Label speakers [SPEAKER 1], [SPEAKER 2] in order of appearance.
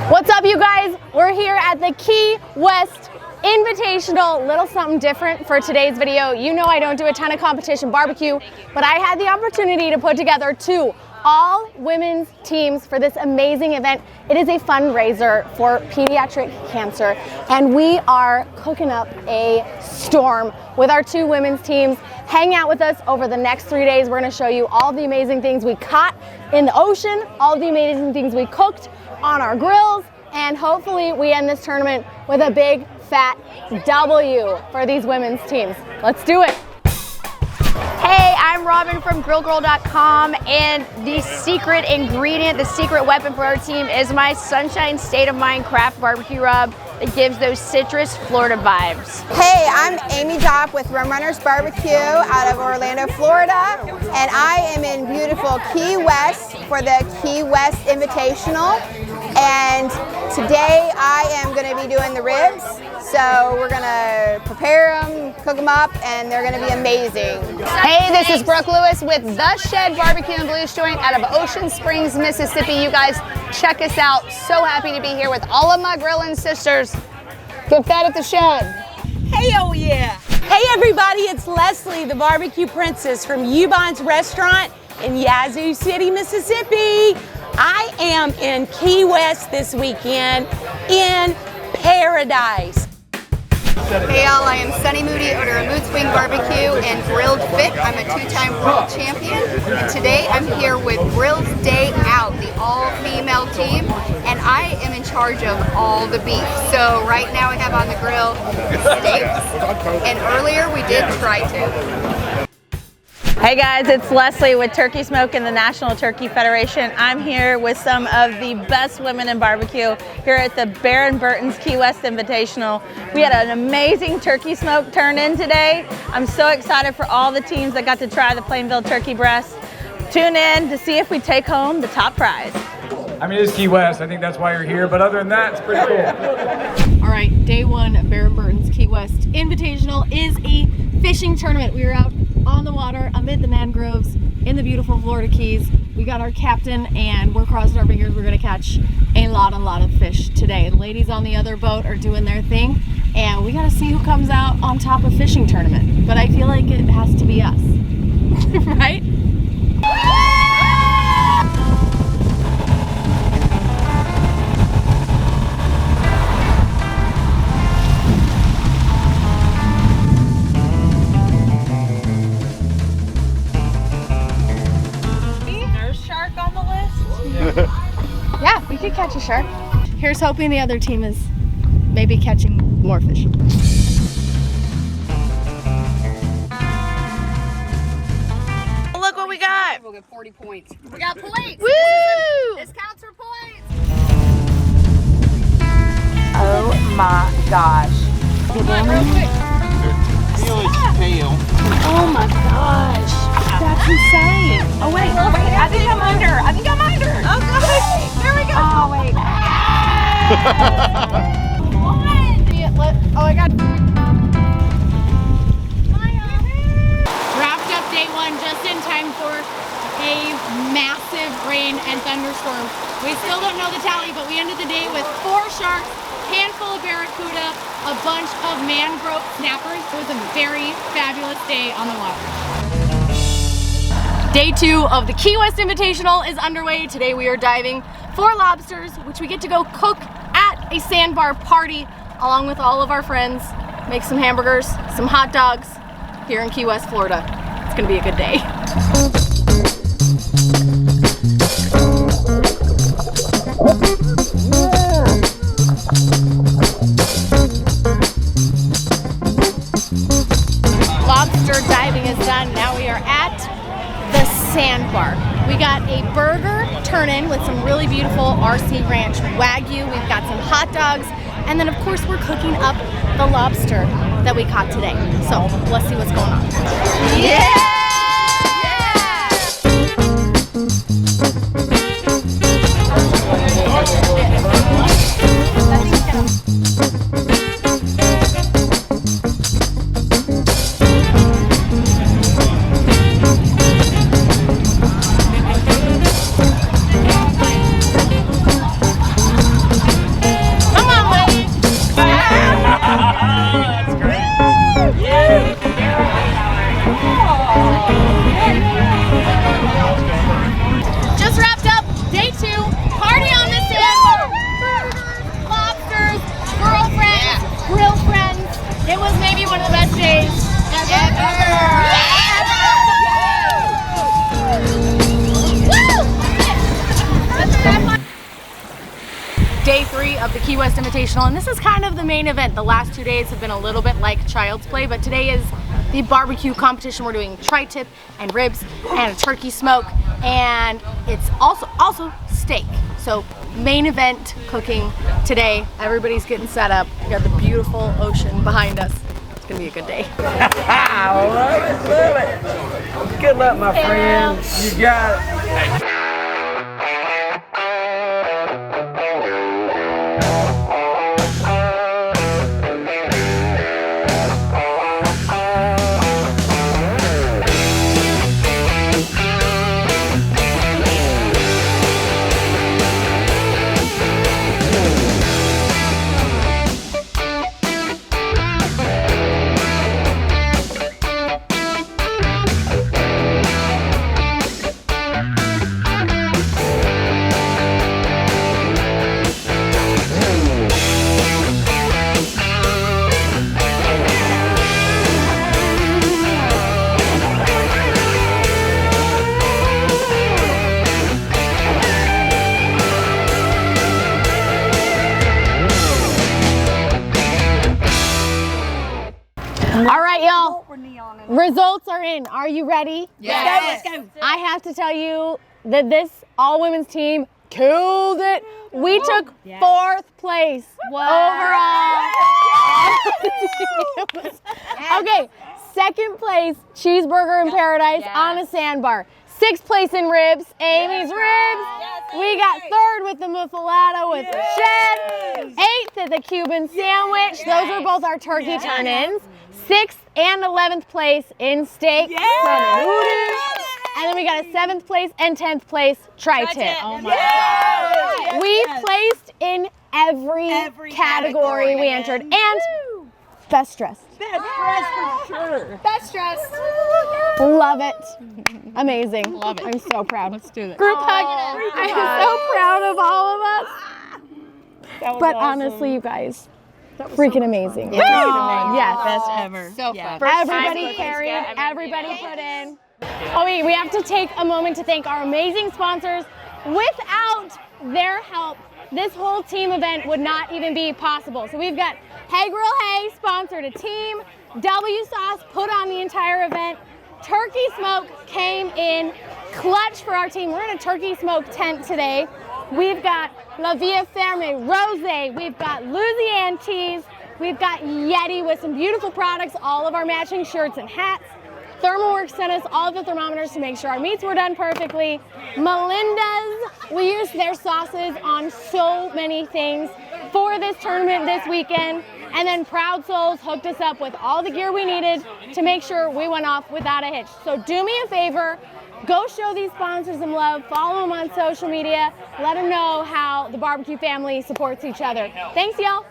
[SPEAKER 1] What's up, you guys? We're here at the Key West Invitational, little something different for today's video. You know I don't do a ton of competition barbecue, but I had the opportunity to put together two all women's teams for this amazing event. It is a fundraiser for pediatric cancer, and we are cooking up a storm with our two women's teams. Hang out with us over the next 3 days. We're gonna show you all the amazing things we caught in the ocean, all the amazing things we cooked on our grills, and hopefully we end this tournament with a big fat W for these women's teams. Let's do it.
[SPEAKER 2] Hey, I'm Robin from grillgirl.com, and the secret ingredient, the secret weapon for our team is my Sunshine State of Mind craft barbecue rub that gives those citrus Florida vibes.
[SPEAKER 3] Hey, I'm Amy Dopp with Rum Runners Barbecue out of Orlando, Florida, and I am in beautiful Key West for the Key West Invitational. And today I am going to be doing the ribs. So we're going to prepare them, cook them up, and they're going to be amazing.
[SPEAKER 2] Hey, this is Brooke Lewis with The Shed Barbecue and Blues Joint out of Ocean Springs, Mississippi. You guys check us out. So happy to be here with all of my grilling sisters. Get fed at The Shed.
[SPEAKER 4] Hey, oh yeah. Hey everybody, it's Leslie, the barbecue princess from Ubon's Restaurant in Yazoo City, Mississippi. I am in Key West this weekend in paradise.
[SPEAKER 5] Hey y'all, I am Sunny Moody, owner of Mood's Wing Barbecue and Grilled Fit. I'm a two-time world champion, and today I'm here with Grilled Day Out, the all-female team, and I am in charge of all the beef. So right now we have on the grill steaks, and earlier we did try to.
[SPEAKER 6] Hey guys, it's Leslie with Turkey Smoke and the National Turkey Federation. I'm here with some of the best women in barbecue here at the Burton's Key West Invitational. We had an amazing turkey smoke turn in today. I'm so excited for all the teams that got to try the Plainville turkey breast. Tune in to see if we take home the top prize.
[SPEAKER 7] I mean, it's Key West. I think that's why you're here, but other than that, it's pretty cool.
[SPEAKER 1] All right, day one of Burton's Key West Invitational is a fishing tournament. We are out on the water amid the mangroves in the beautiful Florida Keys. We got our captain and we're crossing our fingers. We're gonna catch a lot of fish today. The ladies on the other boat are doing their thing, and we gotta see who comes out on top of fishing tournament. But I feel like it has to be us, right? Yeah, we could catch a shark. Here's hoping the other team is maybe catching more fish.
[SPEAKER 6] Look what we got.
[SPEAKER 5] We'll get 40 points.
[SPEAKER 2] We got points.
[SPEAKER 6] Woo!
[SPEAKER 2] This counts for points.
[SPEAKER 4] Oh my gosh. Oh my gosh. That's insane. Oh wait, I think I'm under. Oh gosh. There we go. Oh wait.
[SPEAKER 1] Oh, I got. Wrapped up day one just in time for a massive rain and thunderstorm. We still don't know the tally, but we ended the day with 4 sharks, handful of barracuda, a bunch of mangrove snappers. It was a very fabulous day on the water. Day 2 of the Key West Invitational is underway. Today we are diving for lobsters, which we get to go cook at a sandbar party along with all of our friends. Make some hamburgers, some hot dogs here in Key West, Florida. It's gonna be a good day. Lobster diving is done. Now we are at the sandbar. We got a burger turn-in with some really beautiful RC Ranch Wagyu. We've got some hot dogs, and then of course we're cooking up the lobster that we caught today. So let's see what's going on. Yeah! day 3 of the Key West Invitational, and this is kind of the main event. The last 2 days have been a little bit like child's play, but today is the barbecue competition. We're doing tri-tip and ribs and a turkey smoke, and it's also steak. So main event cooking today. Everybody's getting set up. We got the beautiful ocean behind us. It's gonna be a good day.
[SPEAKER 7] Love it. Good luck, my friend. You got it.
[SPEAKER 1] All right, y'all. Results are in. Are you ready?
[SPEAKER 2] Yes.
[SPEAKER 4] Let's go.
[SPEAKER 1] I have to tell you that this all-women's team killed it. We took 4th place overall. Okay, 2nd place, Cheeseburger in Paradise on a sandbar. 6th place in ribs, Amy's Ribs. We got 3rd with the muffaletta with the shed. 8th at the Cuban sandwich. Those are both our turkey turn-ins. 6th and 11th place in steak. And then we got a 7th place and 10th place tri-tip.
[SPEAKER 6] Oh my God.
[SPEAKER 1] We placed in every category we entered, and best dressed.
[SPEAKER 2] Best dressed.
[SPEAKER 1] Love it. Amazing. Love it. I'm so proud. Let's do this. Group hug. I'm so proud of all of us. But honestly, you guys, freaking amazing. Yes.
[SPEAKER 6] Best ever.
[SPEAKER 2] So fun.
[SPEAKER 1] Everybody carried, everybody put in. Oh, we have to take a moment to thank our amazing sponsors. Without their help, this whole team event would not even be possible. So we've got Hey Grill Hey sponsored a team. W Sauce put on the entire event. Turkey Smoke came in clutch for our team. We're in a turkey smoke tent today. We've got La Via Ferme Rosé. We've got Louisiana Teas. We've got Yeti with some beautiful products, all of our matching shirts and hats. ThermalWorks sent us all of the thermometers to make sure our meats were done perfectly. Melinda's, we used their sauces on so many things for this tournament this weekend. And then Proud Souls hooked us up with all the gear we needed to make sure we went off without a hitch. So do me a favor, go show these sponsors some love, follow them on social media, let them know how the barbecue family supports each other. Thanks, y'all.